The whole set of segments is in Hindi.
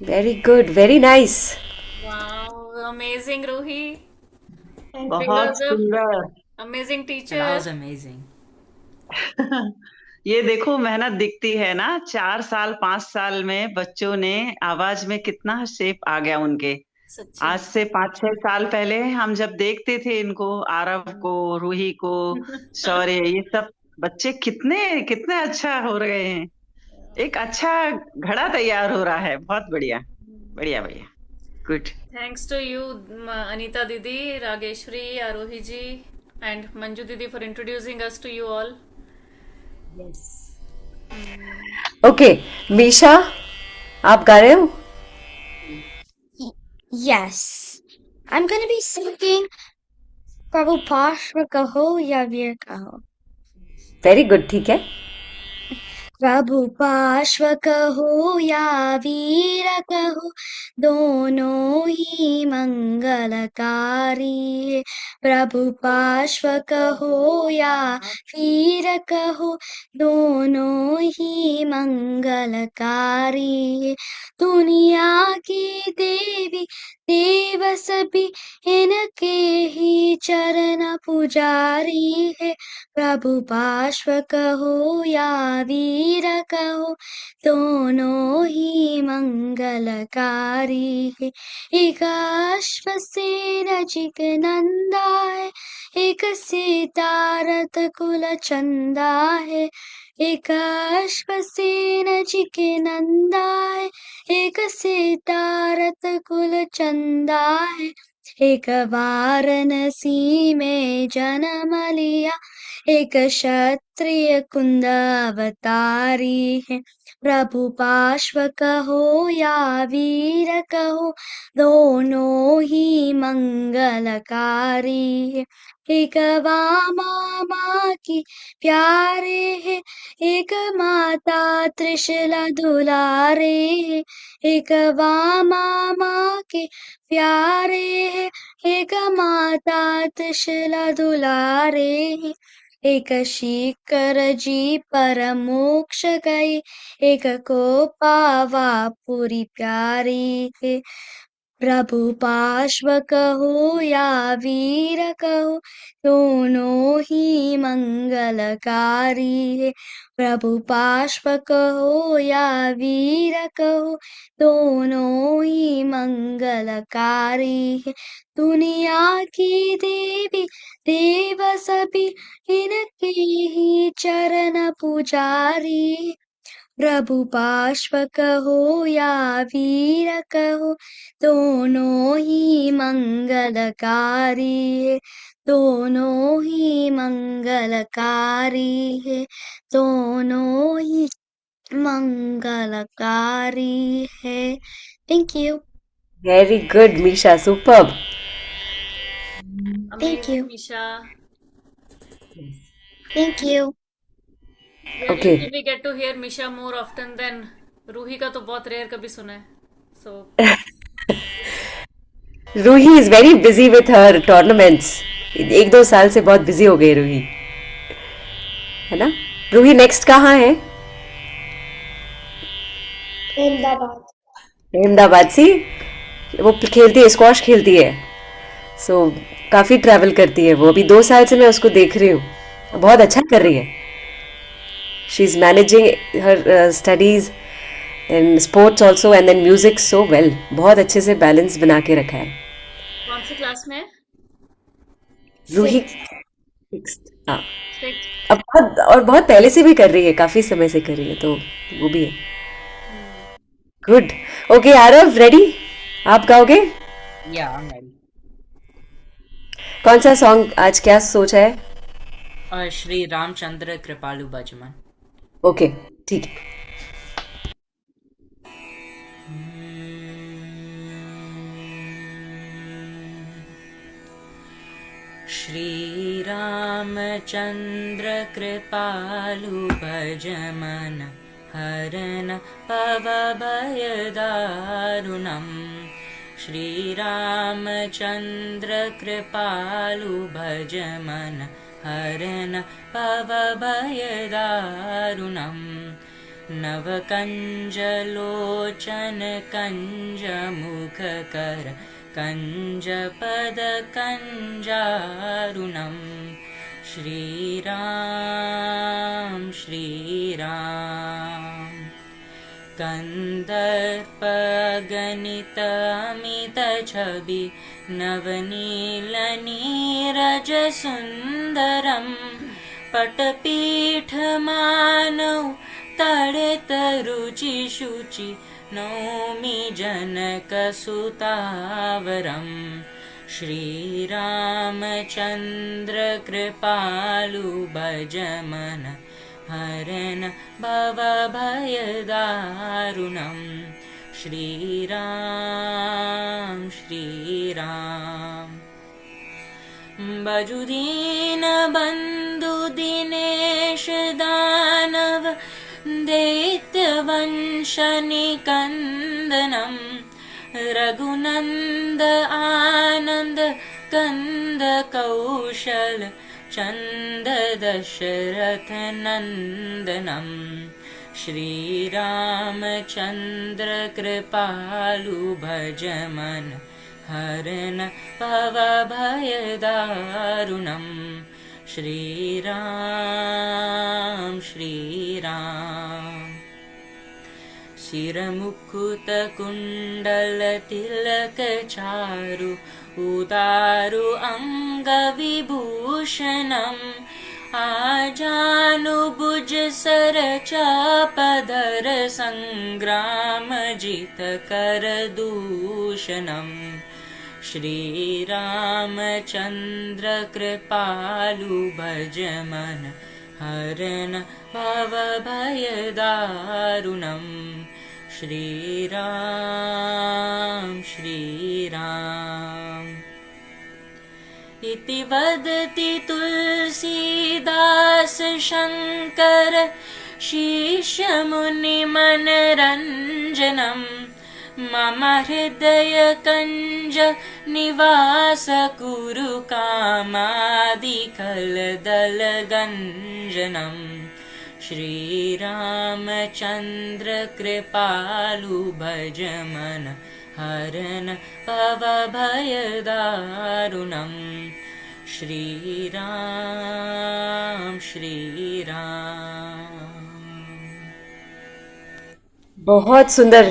Very good, very nice. Wow, amazing, Ruhi. बहुत Fingers of सुंदर. amazing That teacher. was amazing. ये देखो मेहनत दिखती है ना, 4 साल 5 साल में बच्चों ने आवाज में कितना शेप आ गया उनके. सच्ची. आज से 5-6 साल पहले हम जब देखते थे इनको, आरव को, रूही को, शौर्य, ये सब बच्चे कितने कितने अच्छा हो रहे हैं. एक अच्छा घड़ा तैयार हो रहा है. बहुत बढ़िया, बढ़िया भैया, good. Thanks to you, Anita Didi, Rageshri, Arohi ji, and Manju Didi for introducing us to you all. Okay, Misha, आप गा रहे हो? Yes. I'm gonna be singing Prabhu Pashwa Kaho Ya Veer Kaho. Very good, ठीक है. प्रभु पार्श्व कहो या वीर कहो, दोनों ही मंगलकारी है. प्रभु पार्श्व कहो या वीर कहो, दोनों ही मंगलकारी है. दुनिया की देवी देव सभी इनके ही चरण पुजारी है. प्रभु पार्श्व कहो या वीर कहो, दोनों ही मंगलकारी है. एक अश्वसेन जिक नंदा है, एक सितारत कुल चंदा है. एक अश्वसेन जिक नंदा है, एक सितारत कुल चंदा है. एक वाराणसी में जन्म लिया, एक क्षत्रिय कुंद अवतारी है. प्रभु पार्श्व कहो या वीर कहो, दोनों ही मंगलकारी है. एक वामा माँ की प्यारे है, एक माता त्रिशूल दुलारे है. एक वामा माँ के प्यारे है, एक माता त्रिशूल दुलारे है. एक शिखर जी पर मोक्ष गई, एक को पावा पूरी प्यारी है. प्रभु पार्श्व कहो या वीर कहो, दोनों ही मंगलकारी है. प्रभु पार्श्व कहो या वीर कहो, दोनों ही मंगलकारी है. दुनिया की देवी देव सभी इनके ही चरण पुजारी. प्रभु पार्श्व कहो या वीर कहो, दोनों ही मंगलकारी है. दोनों ही मंगलकारी है. दोनों ही मंगलकारी है. Thank you. Very good Misha, superb. Thank you. Amazing, Misha. Thank you. We are Okay. usually get to hear Misha more often than Roohi का तो बहुत रेयर कभी सुना है. So Roohi is very busy with her tournaments. 1-2 साल से बहुत बिजी हो गई रूही, है ना? रूही नेक्स्ट कहाँ है? अहमदाबाद से. वो खेलती है, स्क्वॉश खेलती है. सो काफ़ी ट्रैवल करती है वो. अभी 2 साल से मैं उसको देख रही हूँ, बहुत अच्छा कर रही है. She is managing her studies and sports also and then music so well. बहुत अच्छे से बैलेंस बना के रखा है कौन सी क्लास में है? रूही. 6th. हाँ, Sixth. अब बहुत पहले से भी कर रही है, काफ़ी समय से कर रही है, तो वो भी है. गुड. Okay Aarav, ready? आप गाओगे? Yeah, I'm ready. कौन सा सॉन्ग आज, क्या सोचा है? श्री रामचंद्र कृपालु बजमन. ओके, ठीक है. श्री रामचंद्र कृपालु भजमन हरन पव भय दारुणम्. श्रीरामचन्द्र कृपालु भज मन हरन भवभयदारुणम् नवकञ्जलोचन कञ्जमुखकर कञ्जपदकञ्जारुणम् श्रीराम श्रीराम कन्दर्पगणितमितछवि नवनीलनीरजसुन्दरम् पटपीठमानौ तडितरुचिशुचि नौमि जनकसुतावरम् श्रीरामचन्द्र कृपालु भज मन हरन भवभयदारुणम् श्रीराम श्रीराम बजुदीनबन्धु दिनेश दानव दैत्यवंशनिकन्दनम् रघुनन्द आनन्द कन्द कौशल चन्द दशरथ नन्दनम् श्रीरामचन्द्र कृपालु भज मन हरन भवभयदारुणम् श्रीराम श्रीराम शिरमुकुटकुण्डलतिलकचारु उदारु अङ्गविभूषणम् आजानुभुज सरचापधर सङ्ग्रामजितकरदूषणम् श्रीरामचन्द्र कृपालु भज मन हरन भवभयदारुणम् श्रीराम श्रीराम इति वदति तुलसीदास शङ्कर शिष्यमुनिमनरञ्जनम् मम हृदयकञ्ज निवास कुरु कामादिकलदलगञ्जनम् श्रीरामचन्द्र कृपालु भज मन हरन भवभयदारुणम् श्रीराम श्रीराम। बहुत सुंदर।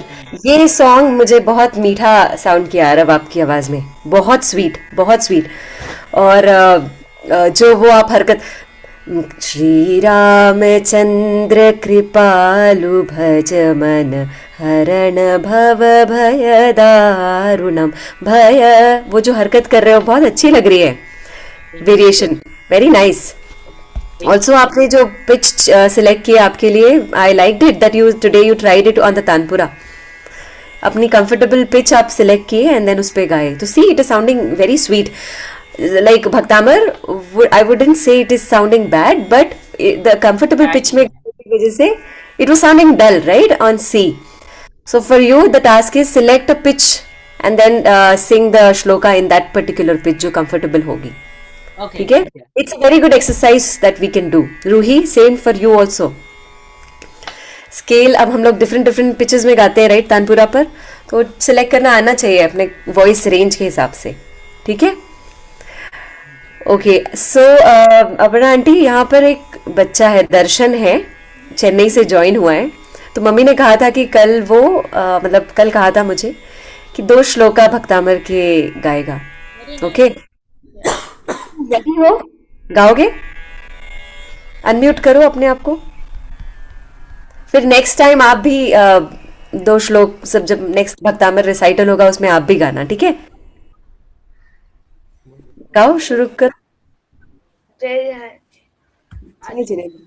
ये सॉन्ग मुझे बहुत मीठा साउंड किया रब आपकी आवाज में, बहुत स्वीट, बहुत स्वीट। और जो वो आप हरकत, श्री रामचंद्र कृपालु भज मन हरण भव भय दारुणम, भय, वो जो हरकत कर रहे हो बहुत अच्छी लग रही है, वेरिएशन वेरी नाइस। ऑल्सो आपने जो पिच सिलेक्ट किया आपके लिए, I like it that you today you tried it on the tanpura. अपनी कंफर्टेबल पिच आप सिलेक्ट किए एंड देन उस पे गाए, तो see it is sounding very sweet. Like Bhaktamar, I wouldn't say it is sounding bad, but the comfortable pitch में की वजह से it was sounding dull, right, on C. So for you the task is select a pitch and then sing the shloka in that particular pitch जो comfortable होगी, Okay. ठीक है? It's a very good exercise that we can do. Ruhi, same for you also. Scale अब हम लोग different pitches में गाते हैं, right, तानपुरा पर, तो select करना आना चाहिए अपने voice range के हिसाब से, ठीक है? Okay, so अपर्णा आंटी, यहाँ पर एक बच्चा है, दर्शन है, चेन्नई से ज्वाइन हुआ है। तो मम्मी ने कहा था कि कल वो मतलब कल कहा था मुझे कि 2 श्लोका भक्तामर के गाएगा। ओके, रेडी हो? गाओगे? अनम्यूट करो अपने आप को। फिर नेक्स्ट टाइम आप भी 2 श्लोक, सब जब नेक्स्ट भक्तामर रिसाइटल होगा उसमें आप भी गाना, ठीक है? गाओ, शुरू करो। जय जय Jinendra.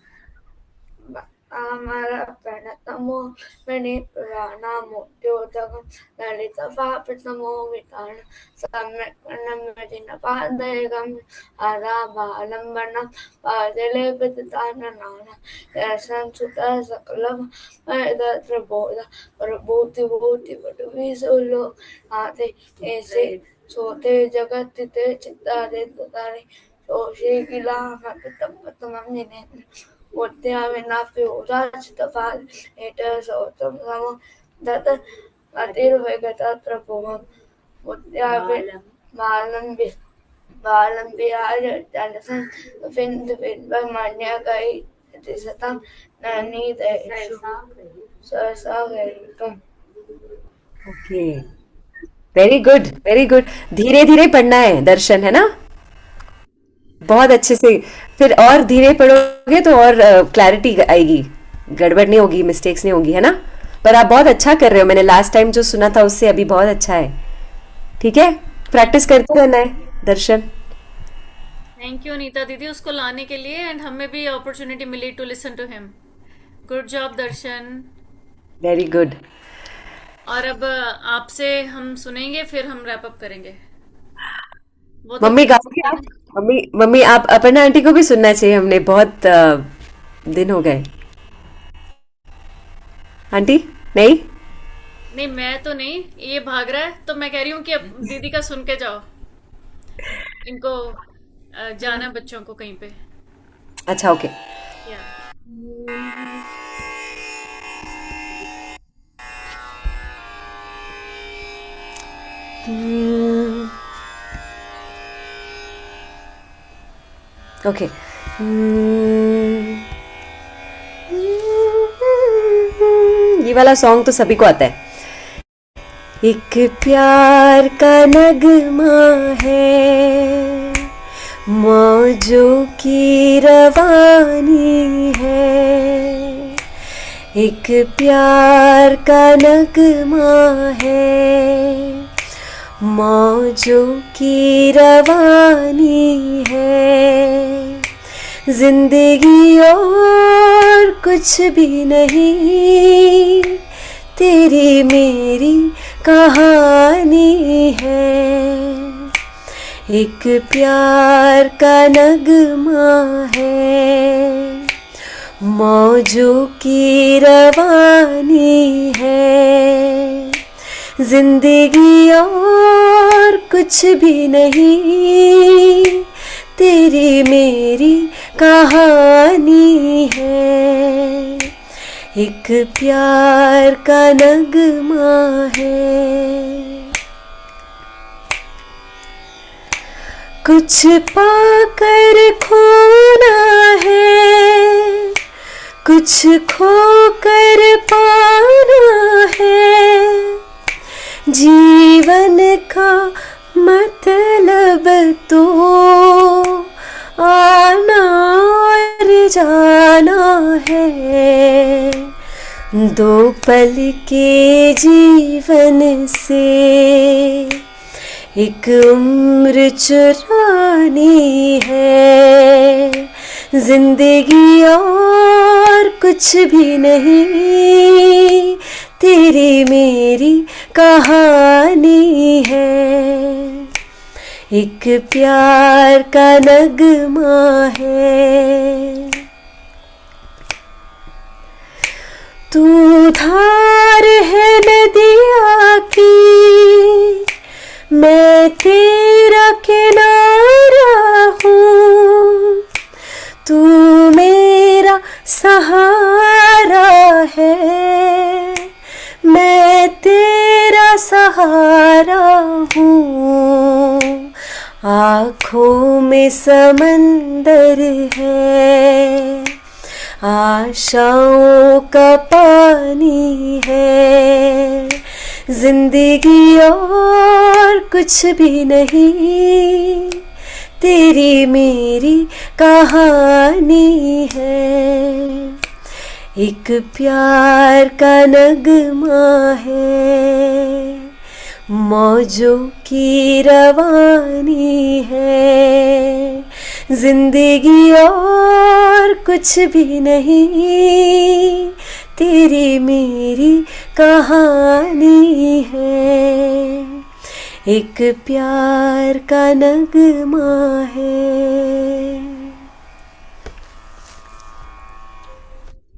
Amara Pranatamo Mani Purana Mutyotakam Lalita Vapitamo Vitana Samakranam Medina Padayagam Araba Alambana Padele Pitana Nana Yasan Sutta Sakalam Maida Traboda Prabhuti Bhuti Visulo Ate Ese Sote Jagatite Chittade Tutari Soshi Gila Matatam Nine Muttyavinapyodachitafal Etasautam Data Atirvegatatrapumam Muttyavi Balam Vihaya Jalasan Vindvindvamanya Gai Tisatam Nani Deshu Sasaveritum. Okay, very good, very good. धीरे धीरे पढ़ना है दर्शन, है ना? बहुत अच्छे से। फिर और धीरे पढ़ोगे तो और क्लैरिटी आएगी, गड़बड़ नहीं होगी, मिस्टेक्स नहीं होगी, है ना? पर आप बहुत अच्छा कर रहे हो, मैंने लास्ट टाइम जो सुना था उससे अभी बहुत अच्छा है। ठीक है, प्रैक्टिस करते रहना है दर्शन। थैंक यू नीता दीदी उसको लाने के लिए, एंड हमें भी अपॉर्चुनिटी मिली to listen to him. Good job Darshan. Very good. और अब आपसे हम सुनेंगे, फिर हम रैप अप करेंगे। वो तो मम्मी सुन गाओगे सकते आप? हैं। मम्मी मम्मी आप अपर्णा आंटी को भी सुनना चाहिए, हमने बहुत दिन हो गए। आंटी नहीं? नहीं मैं तो नहीं, ये भाग रहा है तो मैं कह रही हूँ कि अब दीदी का सुन के जाओ। इनको जाना है बच्चों को कहीं पे। अच्छा, ओके। या ओके। ये वाला सॉन्ग तो सभी को आता है। एक प्यार का नगमा है, मौजों की रवानी है। एक प्यार का नगमा है, मौजों की रवानी है। जिंदगी और कुछ भी नहीं, तेरी मेरी कहानी है। एक प्यार का नगमा है, मौजों की रवानी है। जिंदगी और कुछ भी नहीं, तेरी मेरी कहानी है। एक प्यार का नगमा है। कुछ पाकर खोना है, कुछ खोकर पाना है। जीवन का मतलब तो आना और जाना है। दो पल के जीवन से एक उम्र चुरानी है। जिंदगी और कुछ भी नहीं, तेरी मेरी कहानी है। एक प्यार का नगमा है। तू धार है नदिया की, मैं तेरा किनारा हूँ। तू मेरा सहारा है, मैं तेरा सहारा हूँ। आँखों में समंदर है, आशाओं का पानी है। जिंदगी और कुछ भी नहीं, तेरी मेरी कहानी है। एक प्यार का नगमा है, मौजों की रवानी है। जिंदगी और कुछ भी नहीं, तेरी मेरी कहानी है, एक प्यार का नगमा है।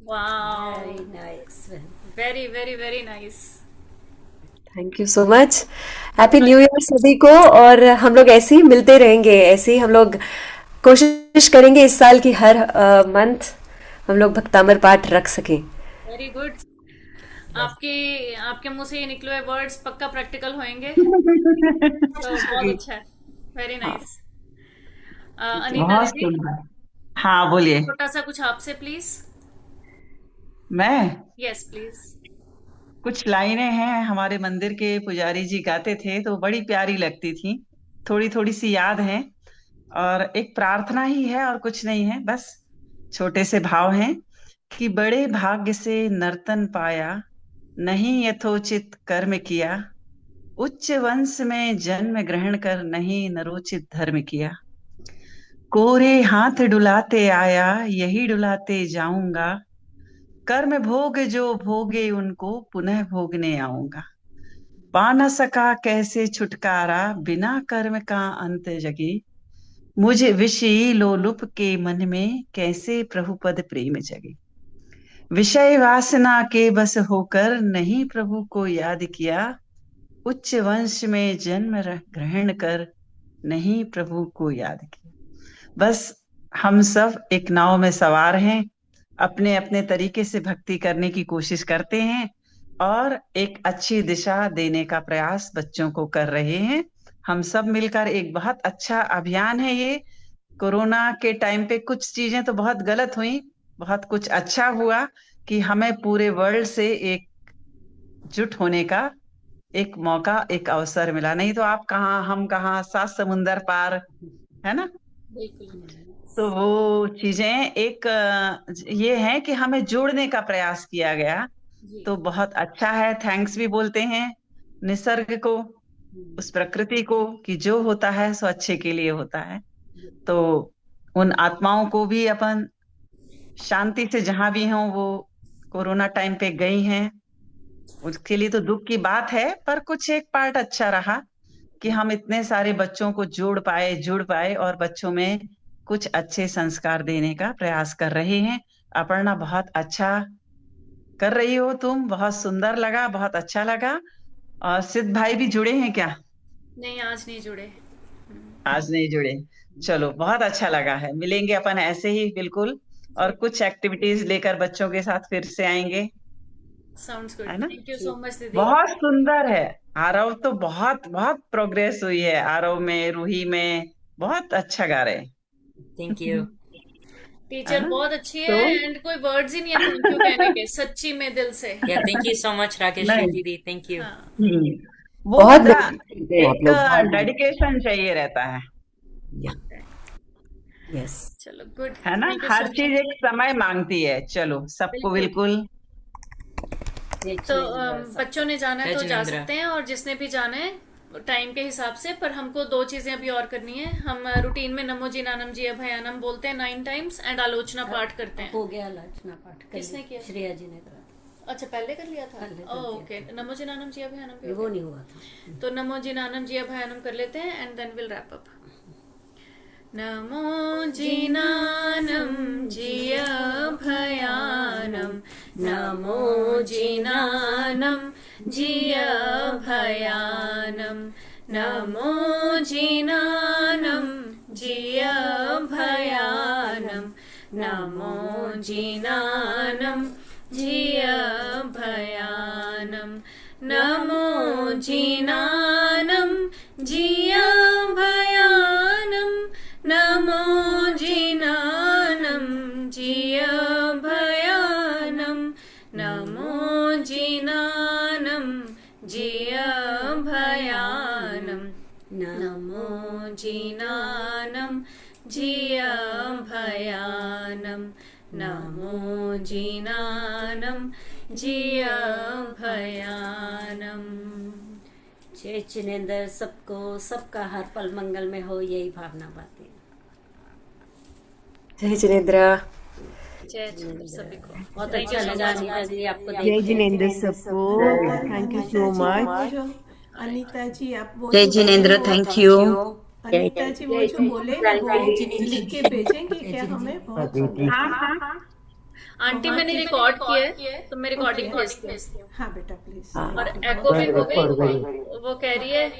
Wow, Very nice. Very very very nice. Thank you so much. Happy new year सभी को। और हम लोग ऐसे ही मिलते रहेंगे, ऐसे ही हम लोग कोशिश करेंगे इस साल की हर मंथ हम लोग भक्तामर पाठ रख सकें। Very good. आपके आपके मुंह से ये निकले हुए वर्ड्स पक्का प्रैक्टिकल होंगे, तो बहुत अच्छा है। Very nice. अनीता बहुत दीदी, सुंदर। हाँ बोलिए। छोटा सा कुछ आपसे प्लीज। मैं यस प्लीज। कुछ लाइनें हैं, हमारे मंदिर के पुजारी जी गाते थे तो बड़ी प्यारी लगती थी, थोड़ी थोड़ी सी याद है। और एक प्रार्थना ही है और कुछ नहीं है, बस छोटे से भाव हैं कि बड़े भाग्य से नर्तन पाया, नहीं यथोचित कर्म किया, उच्च वंश में जन्म ग्रहण कर नहीं नरोचित धर्म किया, कोरे हाथ डुलाते आया यही डुलाते जाऊंगा, कर्म भोग जो भोगे उनको पुनः भोगने आऊंगा, पा न सका कैसे छुटकारा बिना कर्म का अंत जगी, मुझे विषयी लोलुप के मन में कैसे प्रभु पद प्रेम जगे, विषय वासना के बस होकर नहीं प्रभु को याद किया, उच्च वंश में जन्म ग्रहण कर नहीं प्रभु को याद किया। बस हम सब एक नाव में सवार हैं, अपने अपने तरीके से भक्ति करने की कोशिश करते हैं और एक अच्छी दिशा देने का प्रयास बच्चों को कर रहे हैं। हम सब मिलकर एक बहुत अच्छा अभियान है ये। कोरोना के टाइम पे कुछ चीजें तो बहुत गलत हुई, बहुत कुछ अच्छा हुआ कि हमें पूरे वर्ल्ड से एकजुट होने का एक मौका, एक अवसर मिला। नहीं तो आप कहाँ हम कहाँ, 7 समुंदर पार, है ना। बिल्कुल। तो वो चीजें एक ये है कि हमें जोड़ने का प्रयास किया गया, जी तो बहुत अच्छा है। थैंक्स भी बोलते हैं निसर्ग को, उस प्रकृति को, कि जो होता है सो अच्छे के लिए होता है। तो उन आत्माओं को भी अपन शांति से जहां भी हों, वो कोरोना टाइम पे गई हैं, उसके लिए तो दुख की बात है, पर कुछ एक पार्ट अच्छा रहा कि हम इतने सारे बच्चों को जुड़ पाए और बच्चों में कुछ अच्छे संस्कार देने का प्रयास कर रहे हैं। अपर्णा, बहुत अच्छा कर रही हो तुम, बहुत सुंदर लगा, बहुत अच्छा लगा। और सिद्ध भाई भी जुड़े हैं क्या? नहीं, आज नहीं जुड़े। आज नहीं जुड़े। चलो, बहुत अच्छा लगा है। मिलेंगे अपन ऐसे ही बिल्कुल, और जी, कुछ एक्टिविटीज लेकर बच्चों के साथ फिर से आएंगे, साउंड्स गुड। है ना। थैंक यू सो मच दीदी। बहुत सुंदर है। आरव तो बहुत बहुत प्रोग्रेस हुई है, आरव में, रूही में, बहुत अच्छा गा रहे हैं। Thank you. है टीचर ना। बहुत अच्छी तो है, एंड कोई वर्ड्स ही नहीं है थैंक यू कहने के, सच्ची में दिल से। या thank you so much Rakesh नहीं। दीदी, थैंक यू। हाँ, वो बहुत मेहनत करते हैं आप एक लोग, बहुत डेडिकेशन चाहिए रहता है यस। चलो गुड। है ना। थैंक यू हर सो चीज मच। एक समय मांगती है। चलो, सबको बिल्कुल। बिल्कुल। तो बच्चों ने जाना है तो जा रजनींद्र। सकते हैं, और जिसने भी जाना है टाइम के हिसाब से। पर हमको दो चीजें अभी और करनी है। हम रूटीन में नमो जीनानम जी अभयानम बोलते हैं 9 टाइम्स, एंड आलोचना पाठ करते हैं। हो गया आलोचना पाठ कर किसने लिया। किया? श्रेया जी ने करा अच्छा, पहले कर लिया था। पहले कर लिया ओके, नमो जीनानम जी अभयानम भी था। हो वो गया। नहीं हुआ था। तो नमो जीनानम जी अभयानम कर लेते हैं, and then will wrap up. नमो जीनानम जी अभयानम, नमो जीनानम जी अभयानम, नमो जीनानम जी अभयानम, नमो जीनानम जी अभयानम, नमो जीनानम जी अभयानम, नमो जीनानम जी अभयानम, नमो जीनानम जी अभयानम, नमो जीनानम जी अभयानम, नमो जीनानम जी अभयानम। जय चिनेंद्र, सबको सबका हर पल मंगल में हो, यही भावना बातें। जय जिनेन्द्र। जय जिनेन्द्र सभी को। बहुत Thank you अच्छा so लगा much. अनीता जी आपको जय देख के। जिनेन्द्र सबको, thank you so much. Anita ji आप वो जय जो जिनेन्द्र, बोले थैंक यू। अनीता जी वो जो बोले वो लिख के भेजेंगे क्या हमें? बहुत सुंदर था। आंटी मैंने रिकॉर्ड किया है तो मैं रिकॉर्डिंग भेजती हूँ। हाँ बेटा प्लीज। और एको भी हो गई, वो कह रही है